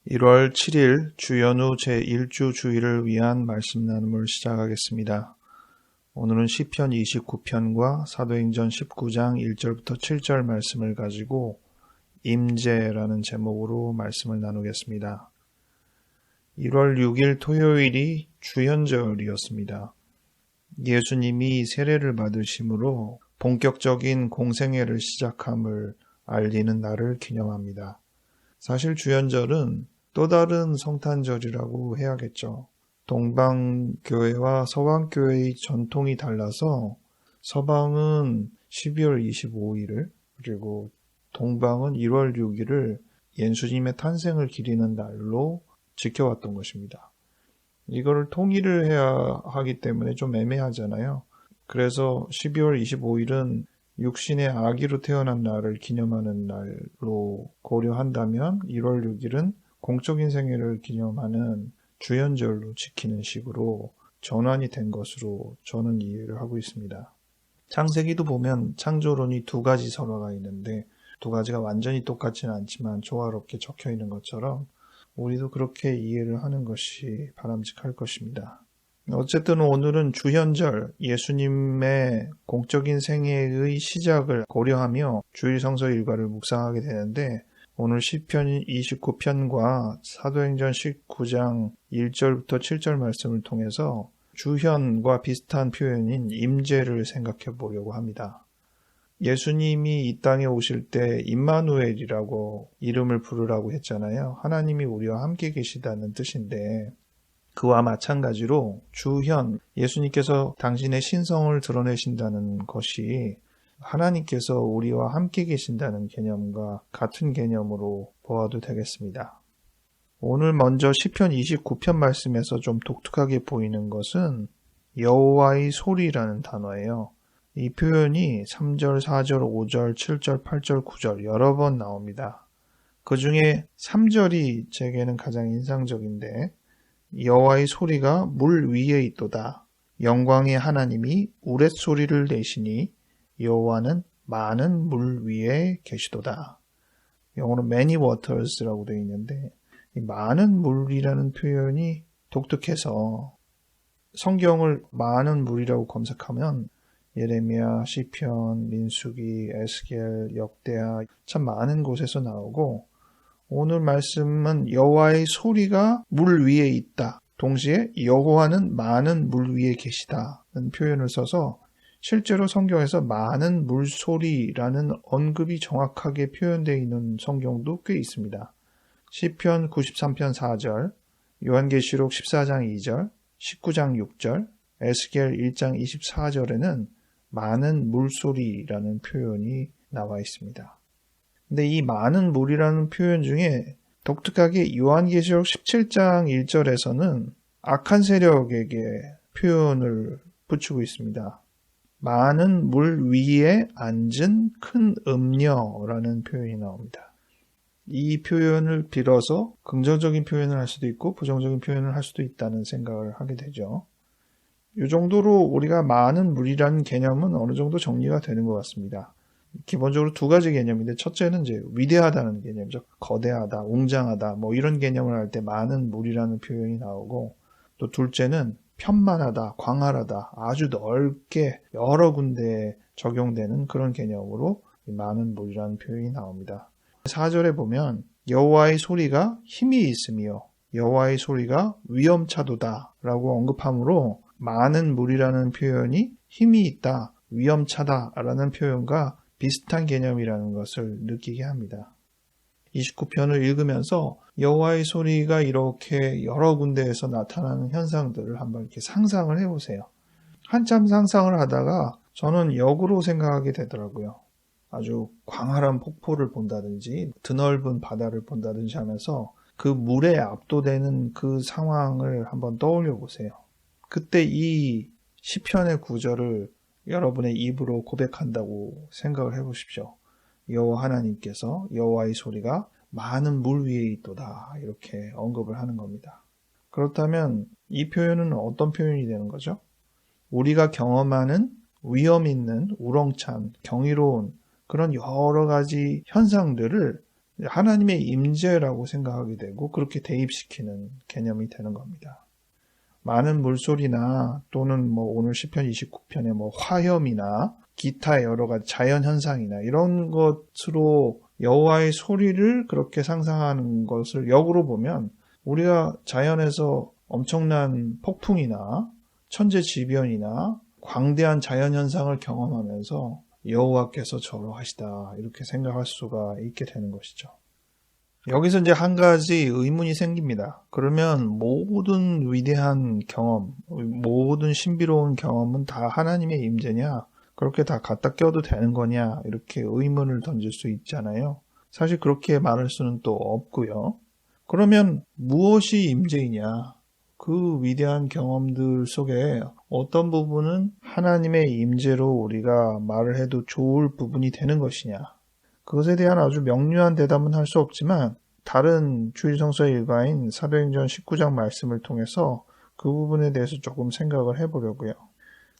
1월 7일 주연후 제1주 주일을 위한 말씀 나눔을 시작하겠습니다. 오늘은 시편 29편과 사도행전 19장 1절부터 7절 말씀을 가지고 임재라는 제목으로 말씀을 나누겠습니다. 1월 6일 토요일이 주현절이었습니다. 예수님이 세례를 받으심으로 본격적인 공생애를 시작함을 알리는 날을 기념합니다. 사실 주현절은 또 다른 성탄절이라고 해야겠죠. 동방교회와 서방교회의 전통이 달라서 서방은 12월 25일을 그리고 동방은 1월 6일을 예수님의 탄생을 기리는 날로 지켜왔던 것입니다. 이거를 통일을 해야 하기 때문에 좀 애매하잖아요. 그래서 12월 25일은 육신의 아기로 태어난 날을 기념하는 날로 고려한다면 1월 6일은 공적인 생애를 기념하는 주현절로 지키는 식으로 전환이 된 것으로 저는 이해를 하고 있습니다. 창세기도 보면 창조론이 두 가지 설화가 있는데 두 가지가 완전히 똑같지는 않지만 조화롭게 적혀 있는 것처럼 우리도 그렇게 이해를 하는 것이 바람직할 것입니다. 어쨌든 오늘은 주현절, 예수님의 공적인 생애의 시작을 고려하며 주일 성서 일과를 묵상하게 되는데 오늘 시편 29편과 사도행전 19장 1절부터 7절 말씀을 통해서 주현과 비슷한 표현인 임재를 생각해 보려고 합니다. 예수님이 이 땅에 오실 때 임마누엘이라고 이름을 부르라고 했잖아요. 하나님이 우리와 함께 계시다는 뜻인데 그와 마찬가지로 주현, 예수님께서 당신의 신성을 드러내신다는 것이 하나님께서 우리와 함께 계신다는 개념과 같은 개념으로 보아도 되겠습니다. 오늘 먼저 시편 29편 말씀에서 좀 독특하게 보이는 것은 여호와의 소리라는 단어예요. 이 표현이 3절, 4절, 5절, 7절, 8절, 9절 여러 번 나옵니다. 그 중에 3절이 제게는 가장 인상적인데 여호와의 소리가 물 위에 있도다. 영광의 하나님이 우렛소리를 내시니 여호와는 많은 물 위에 계시도다. 영어로 many waters라고 되어 있는데 이 많은 물이라는 표현이 독특해서 성경을 많은 물이라고 검색하면 예레미야, 시편, 민수기, 에스겔, 역대하 참 많은 곳에서 나오고 오늘 말씀은 여호와의 소리가 물 위에 있다. 동시에 여호와는 많은 물 위에 계시다는 표현을 써서 실제로 성경에서 많은 물소리라는 언급이 정확하게 표현되어 있는 성경도 꽤 있습니다. 시편 93편 4절, 요한계시록 14장 2절, 19장 6절, 에스겔 1장 24절에는 많은 물소리라는 표현이 나와 있습니다. 근데 이 많은 물이라는 표현 중에 독특하게 요한계시록 17장 1절에서는 악한 세력에게 표현을 붙이고 있습니다. 많은 물 위에 앉은 큰 음녀라는 표현이 나옵니다. 이 표현을 빌어서 긍정적인 표현을 할 수도 있고 부정적인 표현을 할 수도 있다는 생각을 하게 되죠. 이 정도로 우리가 많은 물이라는 개념은 어느 정도 정리가 되는 것 같습니다. 기본적으로 두 가지 개념인데 첫째는 이제 위대하다는 개념이죠. 거대하다, 웅장하다 뭐 이런 개념을 할 때 많은 물이라는 표현이 나오고 또 둘째는 편만하다, 광활하다, 아주 넓게 여러 군데에 적용되는 그런 개념으로 많은 물이라는 표현이 나옵니다. 4절에 보면 여호와의 소리가 힘이 있으며 여호와의 소리가 위엄차도다 라고 언급하므로 많은 물이라는 표현이 힘이 있다, 위엄차다 라는 표현과 비슷한 개념이라는 것을 느끼게 합니다. 29편을 읽으면서 여호와의 소리가 이렇게 여러 군데에서 나타나는 현상들을 한번 이렇게 상상을 해보세요. 한참 상상을 하다가 저는 역으로 생각하게 되더라고요. 아주 광활한 폭포를 본다든지 드넓은 바다를 본다든지 하면서 그 물에 압도되는 그 상황을 한번 떠올려 보세요. 그때 이 시편의 구절을 여러분의 입으로 고백한다고 생각을 해보십시오. 여호와 하나님께서 여호와의 소리가 많은 물 위에 있도다 이렇게 언급을 하는 겁니다. 그렇다면 이 표현은 어떤 표현이 되는 거죠? 우리가 경험하는 위험 있는 우렁찬 경이로운 그런 여러 가지 현상들을 하나님의 임재라고 생각하게 되고 그렇게 대입시키는 개념이 되는 겁니다. 많은 물소리나 또는 오늘 시편 29편의 화염이나 기타 여러 가지 자연 현상이나 이런 것으로 여호와의 소리를 그렇게 상상하는 것을 역으로 보면 우리가 자연에서 엄청난 폭풍이나 천재지변이나 광대한 자연 현상을 경험하면서 여호와께서 저러하시다 이렇게 생각할 수가 있게 되는 것이죠. 여기서 이제 한 가지 의문이 생깁니다. 그러면 모든 위대한 경험, 모든 신비로운 경험은 다 하나님의 임재냐? 그렇게 다 갖다 껴도 되는 거냐? 이렇게 의문을 던질 수 있잖아요. 사실 그렇게 말할 수는 또 없고요. 그러면 무엇이 임재이냐? 그 위대한 경험들 속에 어떤 부분은 하나님의 임재로 우리가 말을 해도 좋을 부분이 되는 것이냐? 그것에 대한 아주 명료한 대답은 할 수 없지만 다른 주일성서의 일과인 사도행전 19장 말씀을 통해서 그 부분에 대해서 조금 생각을 해보려고요.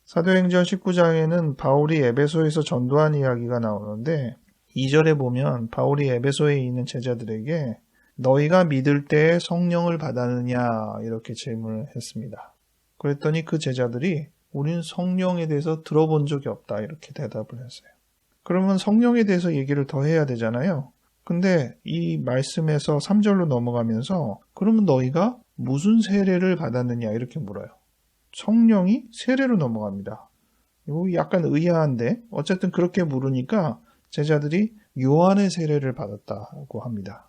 사도행전 19장에는 바울이 에베소에서 전도한 이야기가 나오는데 2절에 보면 바울이 에베소에 있는 제자들에게 너희가 믿을 때에 성령을 받았느냐 이렇게 질문을 했습니다. 그랬더니 그 제자들이 우린 성령에 대해서 들어본 적이 없다 이렇게 대답을 했어요. 그러면 성령에 대해서 얘기를 더 해야 되잖아요. 근데 이 말씀에서 3절로 넘어가면서 그러면 너희가 무슨 세례를 받았느냐 이렇게 물어요. 성령이 세례로 넘어갑니다. 이거 약간 의아한데 어쨌든 그렇게 물으니까 제자들이 요한의 세례를 받았다고 합니다.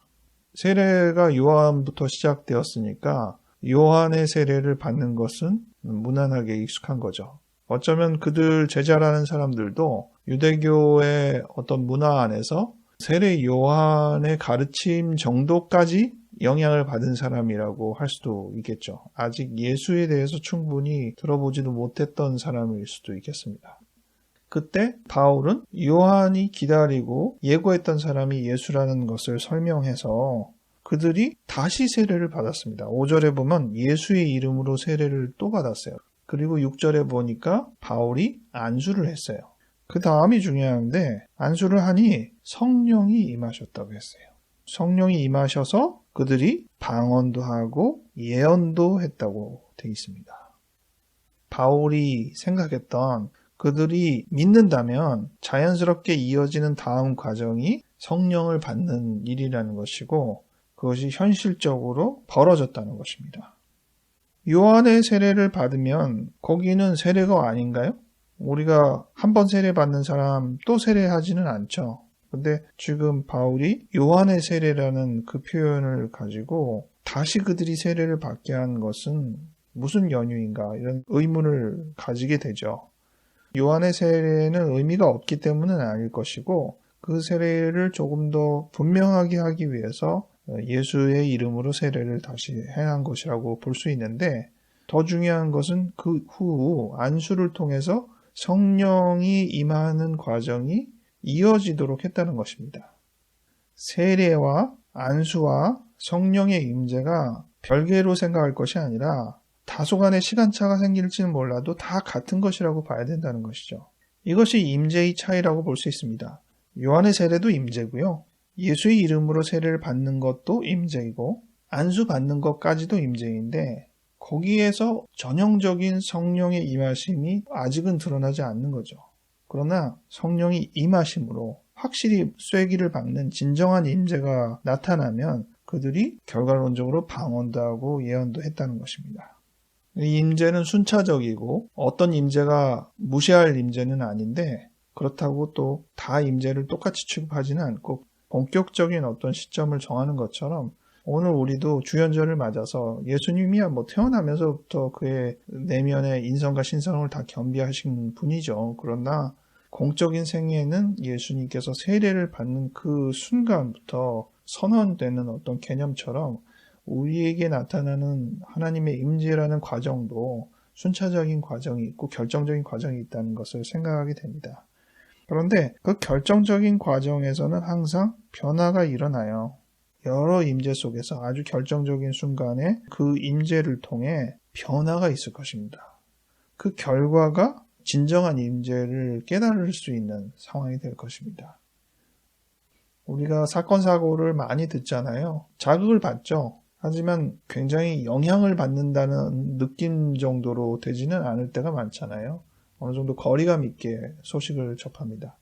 세례가 요한부터 시작되었으니까 요한의 세례를 받는 것은 무난하게 익숙한 거죠. 어쩌면 그들 제자라는 사람들도 유대교의 어떤 문화 안에서 세례 요한의 가르침 정도까지 영향을 받은 사람이라고 할 수도 있겠죠. 아직 예수에 대해서 충분히 들어보지도 못했던 사람일 수도 있겠습니다. 그때 바울은 요한이 기다리고 예고했던 사람이 예수라는 것을 설명해서 그들이 다시 세례를 받았습니다. 5절에 보면 예수의 이름으로 세례를 또 받았어요. 그리고 6절에 보니까 바울이 안수를 했어요. 그 다음이 중요한데 안수를 하니 성령이 임하셨다고 했어요. 성령이 임하셔서 그들이 방언도 하고 예언도 했다고 되어 있습니다. 바울이 생각했던 그들이 믿는다면 자연스럽게 이어지는 다음 과정이 성령을 받는 일이라는 것이고 그것이 현실적으로 벌어졌다는 것입니다. 요한의 세례를 받으면 거기는 세례가 아닌가요? 우리가 한 번 세례 받는 사람 또 세례하지는 않죠. 근데 지금 바울이 요한의 세례라는 그 표현을 가지고 다시 그들이 세례를 받게 한 것은 무슨 연유인가 이런 의문을 가지게 되죠. 요한의 세례는 의미가 없기 때문은 아닐 것이고 그 세례를 조금 더 분명하게 하기 위해서 예수의 이름으로 세례를 다시 행한 것이라고 볼 수 있는데 더 중요한 것은 그 후 안수를 통해서 성령이 임하는 과정이 이어지도록 했다는 것입니다. 세례와 안수와 성령의 임재가 별개로 생각할 것이 아니라 다소간의 시간차가 생길지는 몰라도 다 같은 것이라고 봐야 된다는 것이죠. 이것이 임재의 차이라고 볼 수 있습니다. 요한의 세례도 임재고요. 예수의 이름으로 세례를 받는 것도 임재이고 안수 받는 것까지도 임재인데 거기에서 전형적인 성령의 임하심이 아직은 드러나지 않는 거죠. 그러나 성령이 임하심으로 확실히 쐐기를 박는 진정한 임재가 나타나면 그들이 결과론적으로 방언도 하고 예언도 했다는 것입니다. 이 임재는 순차적이고 어떤 임재가 무시할 임재는 아닌데 그렇다고 또 다 임재를 똑같이 취급하지는 않고 본격적인 어떤 시점을 정하는 것처럼 오늘 우리도 주연절을 맞아서 예수님이야 태어나면서부터 그의 내면의 인성과 신성을 다 겸비하신 분이죠. 그러나 공적인 생애는 예수님께서 세례를 받는 그 순간부터 선언되는 어떤 개념처럼 우리에게 나타나는 하나님의 임재라는 과정도 순차적인 과정이 있고 결정적인 과정이 있다는 것을 생각하게 됩니다. 그런데 그 결정적인 과정에서는 항상 변화가 일어나요. 여러 임재 속에서 아주 결정적인 순간에 그 임재를 통해 변화가 있을 것입니다. 그 결과가 진정한 임재를 깨달을 수 있는 상황이 될 것입니다. 우리가 사건, 사고를 많이 듣잖아요. 자극을 받죠. 하지만 굉장히 영향을 받는다는 느낌 정도로 되지는 않을 때가 많잖아요. 어느 정도 거리감 있게 소식을 접합니다.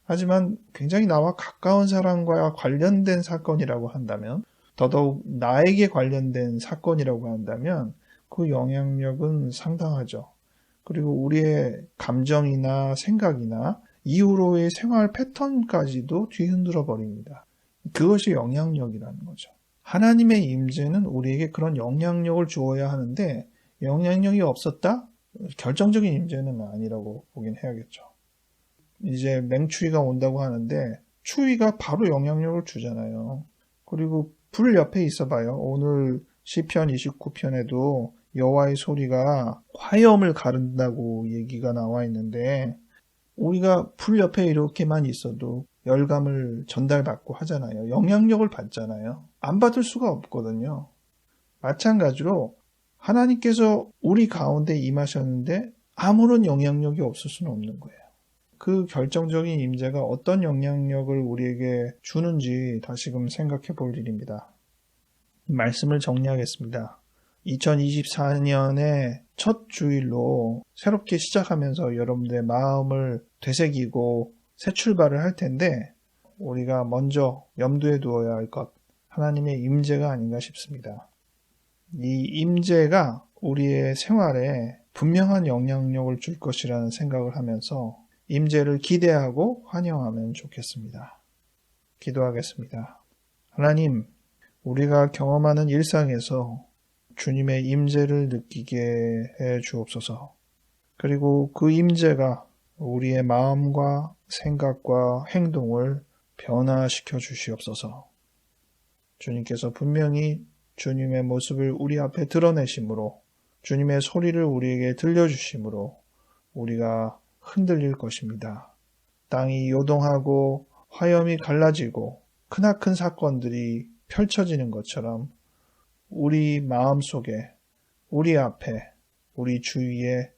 하지만 굉장히 나와 가까운 사람과 관련된 사건이라고 한다면, 더더욱 나에게 관련된 사건이라고 한다면 그 영향력은 상당하죠. 그리고 우리의 감정이나 생각이나 이후로의 생활 패턴까지도 뒤흔들어 버립니다. 그것이 영향력이라는 거죠. 하나님의 임재는 우리에게 그런 영향력을 주어야 하는데 영향력이 없었다? 결정적인 임재는 아니라고 보긴 해야겠죠. 이제 맹추위가 온다고 하는데 추위가 바로 영향력을 주잖아요. 그리고 불 옆에 있어봐요. 오늘 시편 29편에도 여호와의 소리가 화염을 가른다고 얘기가 나와 있는데 우리가 불 옆에 이렇게만 있어도 열감을 전달받고 하잖아요. 영향력을 받잖아요. 안 받을 수가 없거든요. 마찬가지로 하나님께서 우리 가운데 임하셨는데 아무런 영향력이 없을 수는 없는 거예요. 그 결정적인 임재가 어떤 영향력을 우리에게 주는지 다시금 생각해 볼 일입니다. 말씀을 정리하겠습니다. 2024년의 첫 주일로 새롭게 시작하면서 여러분들의 마음을 되새기고 새 출발을 할 텐데 우리가 먼저 염두에 두어야 할 것, 하나님의 임재가 아닌가 싶습니다. 이 임재가 우리의 생활에 분명한 영향력을 줄 것이라는 생각을 하면서 임재를 기대하고 환영하면 좋겠습니다. 기도하겠습니다. 하나님, 우리가 경험하는 일상에서 주님의 임재를 느끼게 해 주옵소서. 그리고 그 임재가 우리의 마음과 생각과 행동을 변화시켜 주시옵소서. 주님께서 분명히 주님의 모습을 우리 앞에 드러내심으로 주님의 소리를 우리에게 들려주심으로 우리가 흔들릴 것입니다. 땅이 요동하고 화염이 갈라지고 크나큰 사건들이 펼쳐지는 것처럼 우리 마음속에, 우리 앞에, 우리 주위에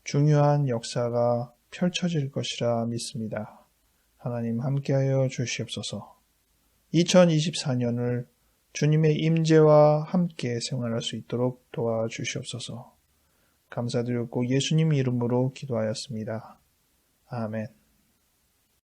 중요한 역사가 펼쳐질 것이라 믿습니다. 하나님 함께하여 주시옵소서. 2024년을 주님의 임재와 함께 생활할 수 있도록 도와주시옵소서. 감사드렸고 예수님 이름으로 기도하였습니다. 아멘.